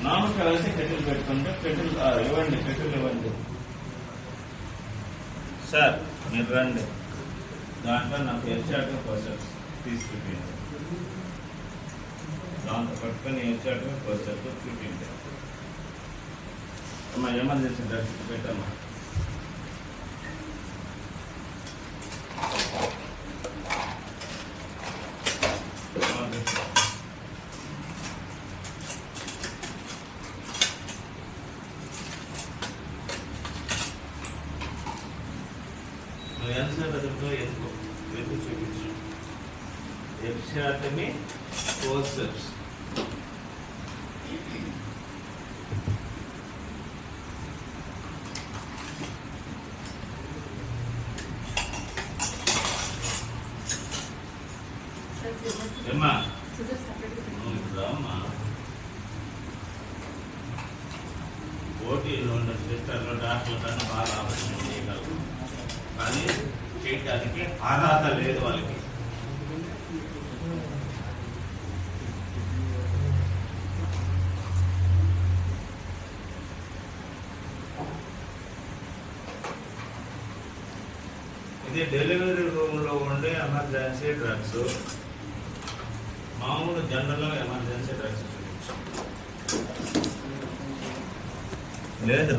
నామకల్ అయితే కెటిల్ పెట్టుకుంటే కెటిల్ ఇవ్వండి, కెటిల్ ఇవ్వండి సార్. మీరు రండి, దాంట్లో నాకు హెచ్ఆర్గా ప్రాసెస్ తీసుకుంటుంది, దాంతో పట్టుకొని హెచ్ఆర్గా ప్రాసెస్ చూపించండి అమ్మా. ఎమర్జెన్సీ డ్రగ్స్ పెట్టమ్మా. ఎంతసేపు ఎదురుతో ఎదుగు చూపించు. ఎఫ్షాటమీ ఫోర్సెప్స్. ఏమ్మా రామ్మా, పోటీలు ఉన్న సిస్టర్లు డాక్టర్లు కానీ బాగా ఆపరేషన్ చేయగలరు, కానీ చేయడానికి అర్హత లేదు వాళ్ళకి. ఇది డెలివరీ రూమ్ లో ఉండే ఎమర్జెన్సీ డ్రగ్స్. మామూలు జనరల్ ఎమర్జెన్సీ డ్రగ్స్ లేదు.